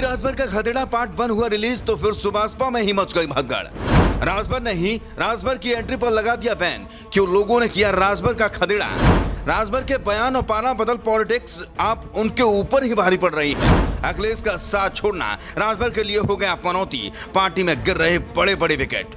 राजभर का खदेड़ा पार्ट 1 हुआ रिलीज तो फिर सुभाषपा में ही मच गई भगदड़। राजभर ने ही राजभर की एंट्री पर लगा दिया बैन। क्यों लोगों ने किया राजभर का खदेड़ा। राजभर के बयान और पाला बदल पॉलिटिक्स आप उनके ऊपर ही भारी पड़ रही है। अखिलेश का साथ छोड़ना राजभर के लिए हो गया पनौती। पार्टी में गिर रहे बड़े बड़े विकेट।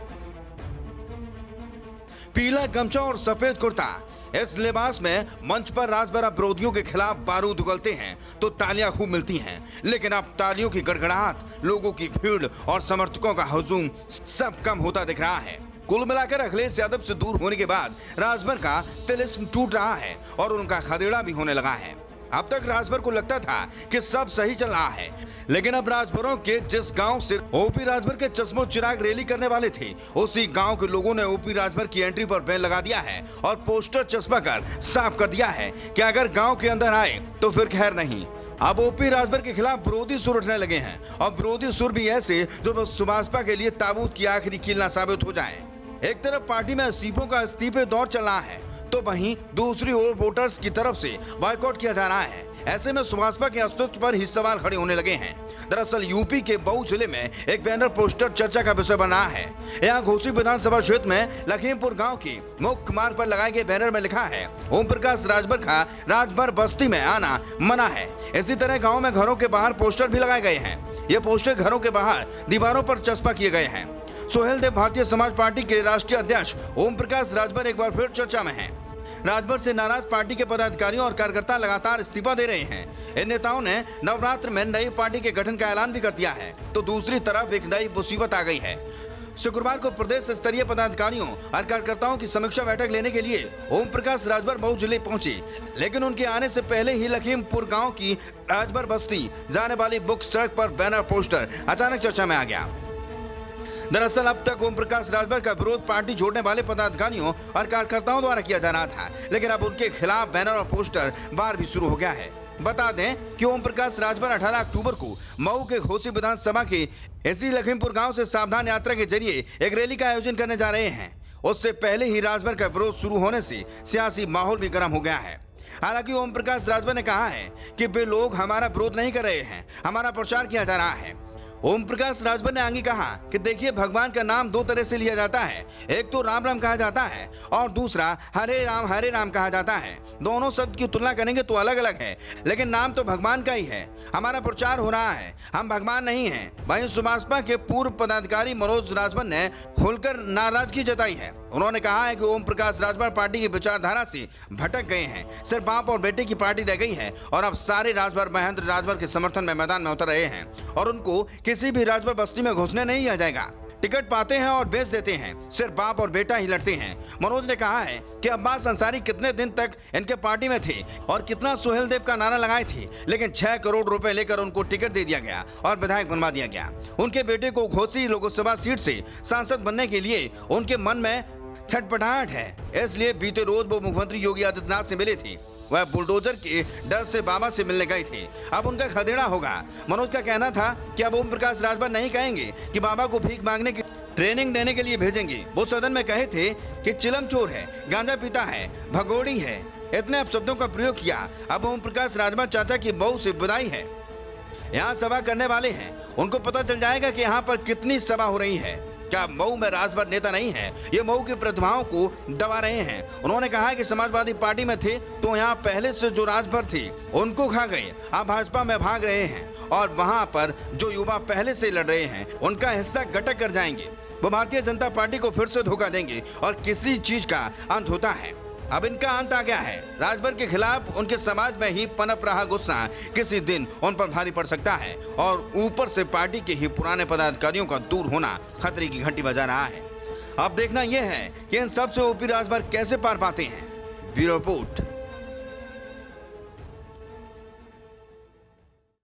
पीला गमछा और सफेद कुर्ता, इस लिबास में मंच पर राजभर विरोधियों के खिलाफ बारूद उगलते हैं तो तालियां खूब मिलती हैं। लेकिन अब तालियों की गड़गड़ाहट, लोगों की भीड़ और समर्थकों का हुजूम सब कम होता दिख रहा है। कुल मिलाकर अखिलेश यादव से दूर होने के बाद राजभर का तिलिस्म टूट रहा है और उनका खदेड़ा भी होने लगा है। अब तक राजभर को लगता था कि सब सही चल रहा है, लेकिन अब राजभरों के जिस गांव से ओपी राजभर के चश्मो चिराग रैली करने वाले थे, उसी गांव के लोगों ने ओपी राजभर की एंट्री पर बैन लगा दिया है और पोस्टर चस्पा कर साफ कर दिया है कि अगर गांव के अंदर आए तो फिर खैर नहीं। अब ओपी राजभर के खिलाफ विरोधी सुर उठने लगे हैं और विरोधी सुर भी ऐसे जो सुभाषपा के लिए ताबूत की आखिरी कील न साबित हो जाए। एक तरफ पार्टी में इस्तीफों का इस्तीफे दौर चल रहा है तो वहीं दूसरी ओर वोटर्स की तरफ से बॉयकॉट किया जा रहा है। ऐसे में सुभाषपा के अस्तित्व पर ही सवाल खड़े होने लगे हैं। दरअसल यूपी के मऊ जिले में एक बैनर पोस्टर चर्चा का विषय बन रहा है। यहाँ घोसी विधानसभा क्षेत्र में लखीमपुर गांव की मुख्य मार्ग पर लगाए गए बैनर में लिखा है, ओम प्रकाश राजभर का राजभर बस्ती में आना मना है। इसी तरह गाँव में घरों के बाहर पोस्टर भी लगाए गए हैं। ये पोस्टर घरों के बाहर दीवारों पर चस्पा किए गए हैं। सोहेल देव भारतीय समाज पार्टी के राष्ट्रीय अध्यक्ष ओम प्रकाश राजभर एक बार फिर चर्चा में हैं। राजभर से नाराज पार्टी के पदाधिकारियों और कार्यकर्ता लगातार इस्तीफा दे रहे हैं। इन नेताओं ने नवरात्र में नई पार्टी के गठन का ऐलान भी कर दिया है तो दूसरी तरफ एक नई मुसीबत आ गई है। शुक्रवार को प्रदेश स्तरीय पदाधिकारियों और कार्यकर्ताओं की समीक्षा बैठक लेने के लिए ओम प्रकाश राजभर मऊ जिले पहुंचे, लेकिन उनके आने से पहले ही लखीमपुर गाँव की राजभर बस्ती जाने वाली मुख्य सड़क पर बैनर पोस्टर अचानक चर्चा में आ गया। दरअसल अब तक ओम प्रकाश राजभर का विरोध पार्टी छोड़ने वाले पदाधिकारियों और कार्यकर्ताओं द्वारा किया जा रहा था, लेकिन अब उनके खिलाफ बैनर और पोस्टर बार भी शुरू हो गया है। बता दें कि ओम प्रकाश राजभर 18 अक्टूबर को मऊ के घोसी विधानसभा के इसी लखीमपुर गांव से सावधान यात्रा के जरिए एक रैली का आयोजन करने जा रहे हैं। उससे पहले ही राजभर का विरोध शुरू होने से सियासी माहौल भी गर्म हो गया है। हालांकि ओम प्रकाश राजभर ने कहा है कि वे लोग हमारा विरोध नहीं कर रहे हैं, हमारा प्रचार किया जा रहा है। ओम प्रकाश राजभर ने आगे कहा कि देखिए, भगवान का नाम दो तरह से लिया जाता है, एक तो राम राम कहा जाता है और दूसरा हरे राम कहा जाता है। दोनों शब्द की तुलना करेंगे तो अलग अलग है, लेकिन नाम तो भगवान का ही है। हमारा प्रचार हो रहा है, हम भगवान नहीं हैं। वहीं सुभाषपा के पूर्व पदाधिकारी मनोज राजभर ने खुलकर नाराजगी जताई है। उन्होंने कहा है कि ओम प्रकाश राजभर पार्टी की विचारधारा से भटक गए हैं। सिर्फ बाप और बेटे की पार्टी रह गई है और अब सारे राजभर महेंद्र राजभर के समर्थन में मैदान में उतर रहे हैं और उनको किसी भी राजभर बस्ती में घुसने नहीं दिया जाएगा। टिकट पाते हैं और बेच देते हैं, सिर्फ बाप और बेटा ही लड़ते हैं। मनोज ने कहा है कि अब्बास अंसारी कितने दिन तक इनके पार्टी में थे और कितना सोहेल देव का नारा लगाए थे, लेकिन 6 करोड़ रुपए लेकर उनको टिकट दे दिया गया और विधायक बनवा दिया गया। उनके बेटे को घोसी लोकसभा सीट से सांसद बनने के लिए उनके मन में छटपटाहट है, इसलिए बीते रोज वो मुख्यमंत्री योगी आदित्यनाथ से मिले थे। वह बुलडोजर के डर से बाबा से मिलने गए थे। अब उनका खदेड़ा होगा। मनोज का कहना था कि अब ओम प्रकाश राजभर नहीं कहेंगे कि बाबा को भीख मांगने की ट्रेनिंग देने के लिए भेजेंगे। वो सदन में कहे थे कि चिलम चोर है, गांजा पीता है, भगोड़ी है, इतने शब्दों का प्रयोग किया। अब ओम प्रकाश राजभर चाचा की बहू से विदाई है। यहाँ सभा करने वाले हैं, उनको पता चल जाएगा कि यहाँ पर कितनी सभा हो रही है। क्या मऊ में राजभर नेता नहीं है, ये मऊ की प्रतिभाओं को दबा रहे हैं। उन्होंने कहा कि समाजवादी पार्टी में थे तो यहाँ पहले से जो राजभर थे उनको खा गए, अब भाजपा में भाग रहे हैं और वहाँ पर जो युवा पहले से लड़ रहे हैं उनका हिस्सा गटक कर जाएंगे। वो भारतीय जनता पार्टी को फिर से धोखा देंगे और किसी चीज का अंत होता है। अब इनका अंत आ गया है। राजभर के खिलाफ उनके समाज में ही पनप रहा गुस्सा किसी दिन उन पर भारी पड़ सकता है और ऊपर से पार्टी के ही पुराने पदाधिकारियों का दूर होना खतरे की घंटी बजा रहा है। अब देखना यह है कि इन सब से ओपी राजभर कैसे पार पाते हैं। Bureau report.